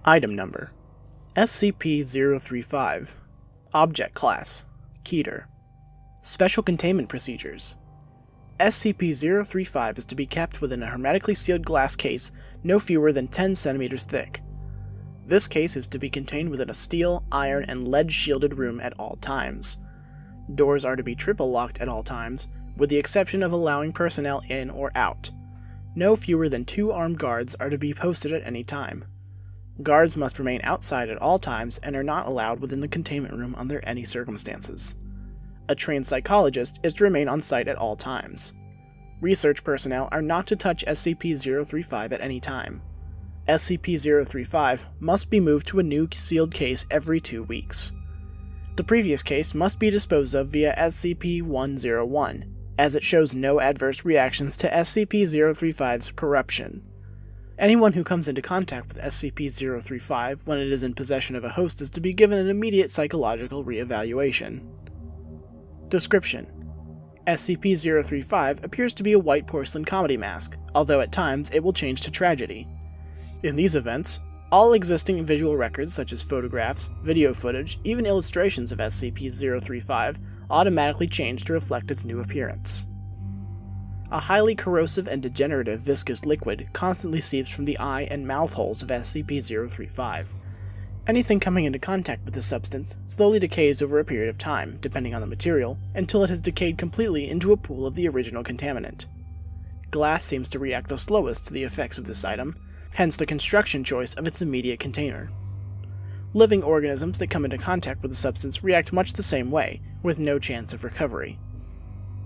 Item Number SCP-035 Object Class Keter Special Containment Procedures SCP-035 is to be kept within a hermetically sealed glass case no fewer than 10 cm thick. This case is to be contained within a steel, iron, and lead-shielded room at all times. Doors are to be triple locked at all times, with the exception of allowing personnel in or out. No fewer than 2 armed guards are to be posted at any time. Guards must remain outside at all times and are not allowed within the containment room under any circumstances. A trained psychologist is to remain on site at all times. Research personnel are not to touch SCP-035 at any time. SCP-035 must be moved to a new sealed case every 2 weeks. The previous case must be disposed of via SCP-101, as it shows no adverse reactions to SCP-035's corruption. Anyone who comes into contact with SCP-035 when it is in possession of a host is to be given an immediate psychological re-evaluation. Description: SCP-035 appears to be a white porcelain comedy mask, although at times it will change to tragedy. In these events, all existing visual records such as photographs, video footage, even illustrations of SCP-035 automatically change to reflect its new appearance. A highly corrosive and degenerative viscous liquid constantly seeps from the eye and mouth holes of SCP-035. Anything coming into contact with this substance slowly decays over a period of time, depending on the material, until it has decayed completely into a pool of the original contaminant. Glass seems to react the slowest to the effects of this item, hence the construction choice of its immediate container. Living organisms that come into contact with the substance react much the same way, with no chance of recovery.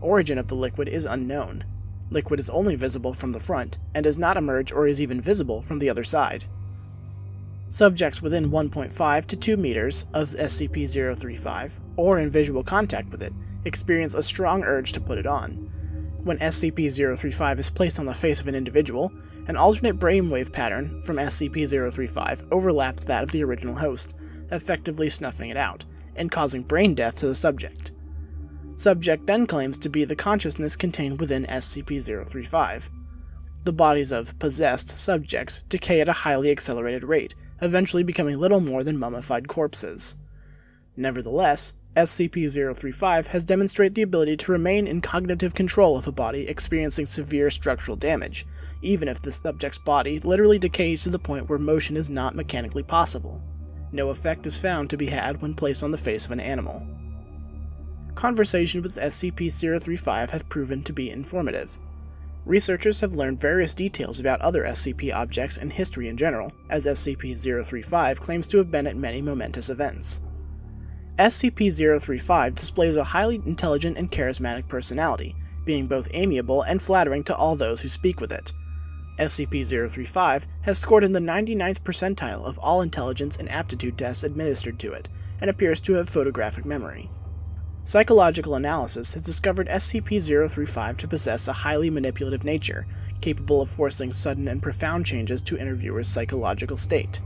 Origin of the liquid is unknown. Liquid is only visible from the front, and does not emerge or is even visible from the other side. Subjects within 1.5 to 2 meters of SCP-035, or in visual contact with it, experience a strong urge to put it on. When SCP-035 is placed on the face of an individual, an alternate brainwave pattern from SCP-035 overlaps that of the original host, effectively snuffing it out, and causing brain death to the subject. Subject then claims to be the consciousness contained within SCP-035. The bodies of possessed subjects decay at a highly accelerated rate, eventually becoming little more than mummified corpses. Nevertheless, SCP-035 has demonstrated the ability to remain in cognitive control of a body experiencing severe structural damage, even if the subject's body literally decays to the point where motion is not mechanically possible. No effect is found to be had when placed on the face of an animal. Conversations with SCP-035 have proven to be informative. Researchers have learned various details about other SCP objects and history in general, as SCP-035 claims to have been at many momentous events. SCP-035 displays a highly intelligent and charismatic personality, being both amiable and flattering to all those who speak with it. SCP-035 has scored in the 99th percentile of all intelligence and aptitude tests administered to it, and appears to have photographic memory. Psychological analysis has discovered SCP-035 to possess a highly manipulative nature, capable of forcing sudden and profound changes to interviewers' psychological state.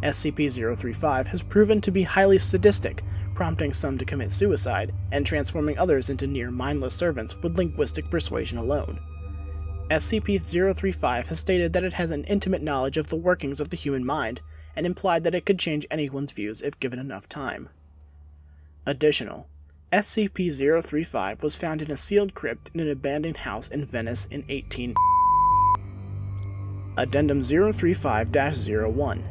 SCP-035 has proven to be highly sadistic, prompting some to commit suicide, and transforming others into near-mindless servants with linguistic persuasion alone. SCP-035 has stated that it has an intimate knowledge of the workings of the human mind, and implied that it could change anyone's views if given enough time. Additional: SCP-035 was found in a sealed crypt in an abandoned house in Venice in 18... Addendum 035-01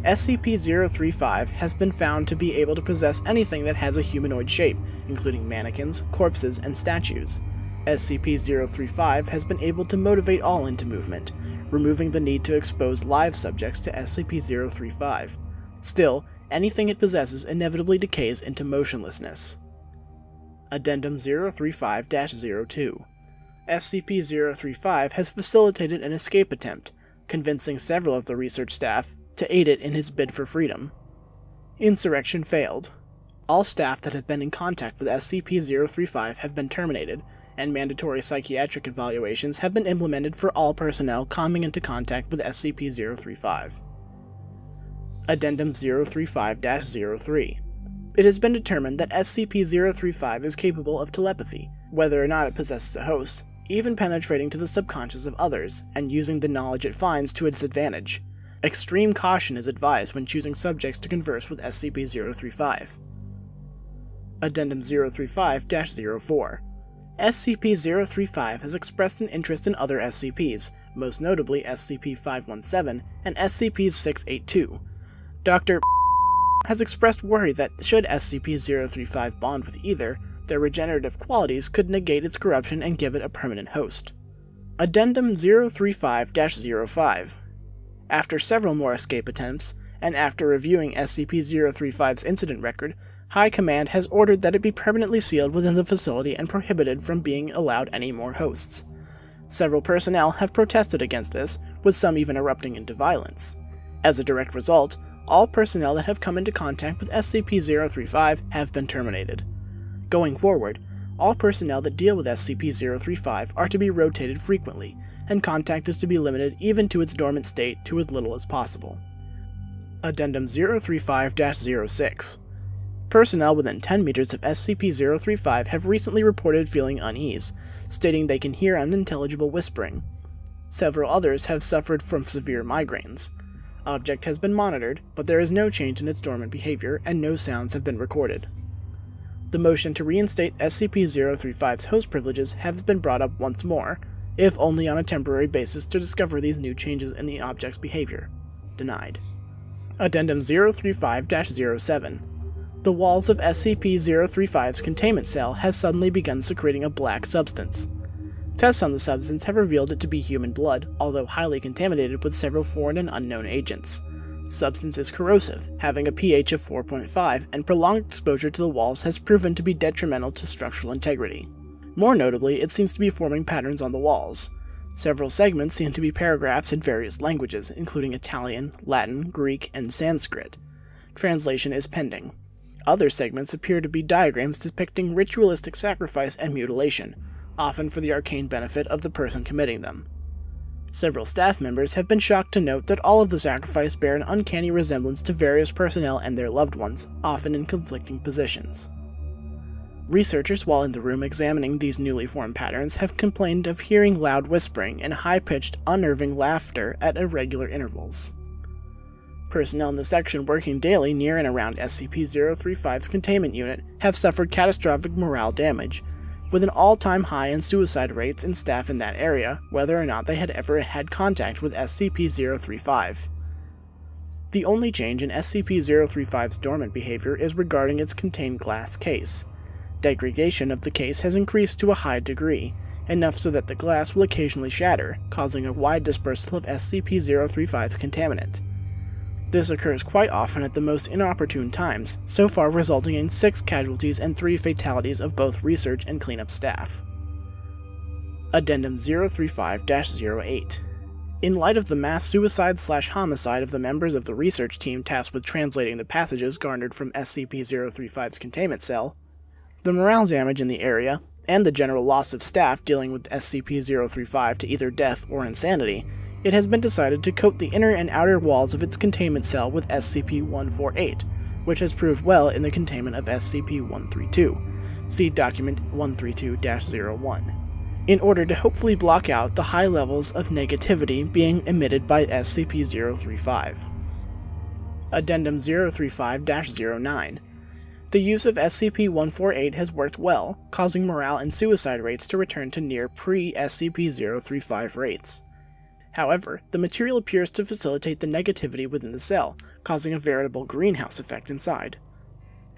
SCP-035 has been found to be able to possess anything that has a humanoid shape, including mannequins, corpses, and statues. SCP-035 has been able to motivate all into movement, removing the need to expose live subjects to SCP-035. Still, anything it possesses inevitably decays into motionlessness. Addendum 035-02 SCP-035 has facilitated an escape attempt, convincing several of the research staff to aid it in his bid for freedom. Insurrection failed. All staff that have been in contact with SCP-035 have been terminated, and mandatory psychiatric evaluations have been implemented for all personnel coming into contact with SCP-035. Addendum 035-03 It has been determined that SCP-035 is capable of telepathy, whether or not it possesses a host, even penetrating to the subconscious of others, and using the knowledge it finds to its advantage. Extreme caution is advised when choosing subjects to converse with SCP-035. Addendum 035-04. SCP-035 has expressed an interest in other SCPs, most notably SCP-517 and SCP-682. Dr. has expressed worry that should SCP-035 bond with either, their regenerative qualities could negate its corruption and give it a permanent host. Addendum 035-05. After several more escape attempts, and after reviewing SCP-035's incident record, High Command has ordered that it be permanently sealed within the facility and prohibited from being allowed any more hosts. Several personnel have protested against this, with some even erupting into violence. As a direct result, all personnel that have come into contact with SCP-035 have been terminated. Going forward, all personnel that deal with SCP-035 are to be rotated frequently, and contact is to be limited even to its dormant state to as little as possible. Addendum 035-06. Personnel within 10 meters of SCP-035 have recently reported feeling unease, stating they can hear unintelligible whispering. Several others have suffered from severe migraines. Object has been monitored, but there is no change in its dormant behavior and no sounds have been recorded. The motion to reinstate SCP-035's host privileges has been brought up once more, if only on a temporary basis to discover these new changes in the object's behavior. Denied. Addendum 035-07. The walls of SCP-035's containment cell has suddenly begun secreting a black substance. Tests on the substance have revealed it to be human blood, although highly contaminated with several foreign and unknown agents. Substance is corrosive, having a pH of 4.5, and prolonged exposure to the walls has proven to be detrimental to structural integrity. More notably, it seems to be forming patterns on the walls. Several segments seem to be paragraphs in various languages, including Italian, Latin, Greek, and Sanskrit. Translation is pending. Other segments appear to be diagrams depicting ritualistic sacrifice and mutilation, often for the arcane benefit of the person committing them. Several staff members have been shocked to note that all of the sacrifice bear an uncanny resemblance to various personnel and their loved ones, often in conflicting positions. Researchers, while in the room examining these newly formed patterns, have complained of hearing loud whispering and high-pitched, unnerving laughter at irregular intervals. Personnel in the section working daily near and around SCP-035's containment unit have suffered catastrophic morale damage, with an all-time high in suicide rates in staff in that area, whether or not they had ever had contact with SCP-035. The only change in SCP-035's dormant behavior is regarding its contained glass case. Degradation of the case has increased to a high degree, enough so that the glass will occasionally shatter, causing a wide dispersal of SCP-035's contaminant. This occurs quite often at the most inopportune times, so far resulting in 6 casualties and 3 fatalities of both research and cleanup staff. Addendum 035-08. In light of the mass suicide/homicide of the members of the research team tasked with translating the passages garnered from SCP-035's containment cell, the morale damage in the area, and the general loss of staff dealing with SCP-035 to either death or insanity, it has been decided to coat the inner and outer walls of its containment cell with SCP-148, which has proved well in the containment of SCP-132. See Document 132-01. In order to hopefully block out the high levels of negativity being emitted by SCP-035. Addendum 035-09. The use of SCP-148 has worked well, causing morale and suicide rates to return to near pre-SCP-035 rates. However, the material appears to facilitate the negativity within the cell, causing a veritable greenhouse effect inside.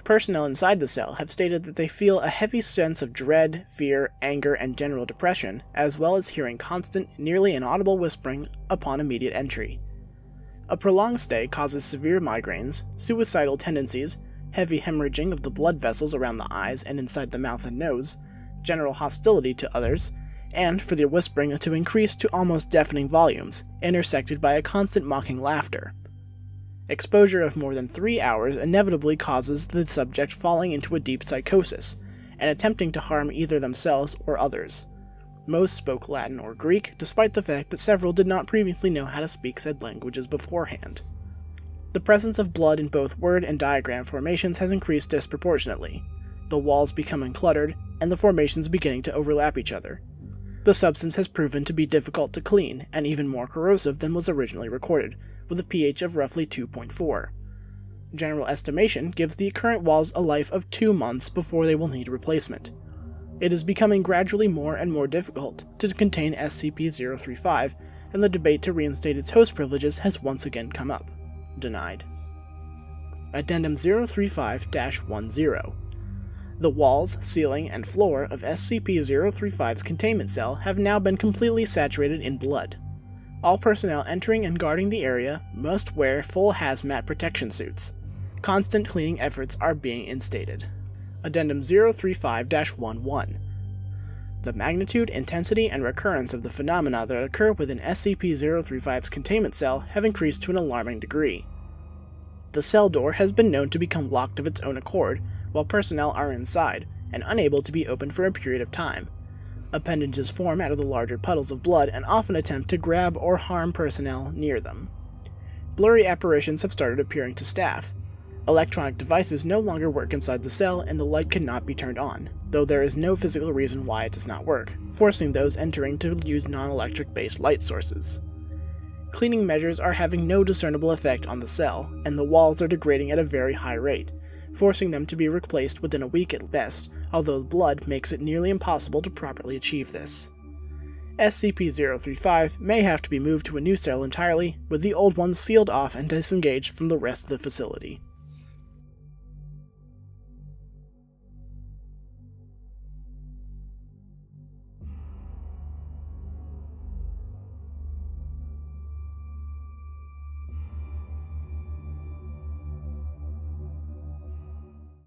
Personnel inside the cell have stated that they feel a heavy sense of dread, fear, anger, and general depression, as well as hearing constant, nearly inaudible whispering upon immediate entry. A prolonged stay causes severe migraines, suicidal tendencies, heavy hemorrhaging of the blood vessels around the eyes and inside the mouth and nose, general hostility to others, and for the whispering to increase to almost deafening volumes, intersected by a constant mocking laughter. Exposure of more than 3 hours inevitably causes the subject falling into a deep psychosis, and attempting to harm either themselves or others. Most spoke Latin or Greek, despite the fact that several did not previously know how to speak said languages beforehand. The presence of blood in both word and diagram formations has increased disproportionately, the walls becoming cluttered, and the formations beginning to overlap each other. The substance has proven to be difficult to clean and even more corrosive than was originally recorded, with a pH of roughly 2.4. General estimation gives the current walls a life of 2 months before they will need replacement. It is becoming gradually more and more difficult to contain SCP-035, and the debate to reinstate its host privileges has once again come up. Denied. Addendum 035-10. The walls, ceiling, and floor of SCP-035's containment cell have now been completely saturated in blood. All personnel entering and guarding the area must wear full hazmat protection suits. Constant cleaning efforts are being instated. Addendum 035-11. The magnitude, intensity, and recurrence of the phenomena that occur within SCP-035's containment cell have increased to an alarming degree. The cell door has been known to become locked of its own accord while personnel are inside, and unable to be opened for a period of time. Appendages form out of the larger puddles of blood and often attempt to grab or harm personnel near them. Blurry apparitions have started appearing to staff. Electronic devices no longer work inside the cell and the light cannot be turned on, though there is no physical reason why it does not work, forcing those entering to use non-electric based light sources. Cleaning measures are having no discernible effect on the cell, and the walls are degrading at a very high rate, forcing them to be replaced within a week at best, although blood makes it nearly impossible to properly achieve this. SCP-035 may have to be moved to a new cell entirely, with the old ones sealed off and disengaged from the rest of the facility.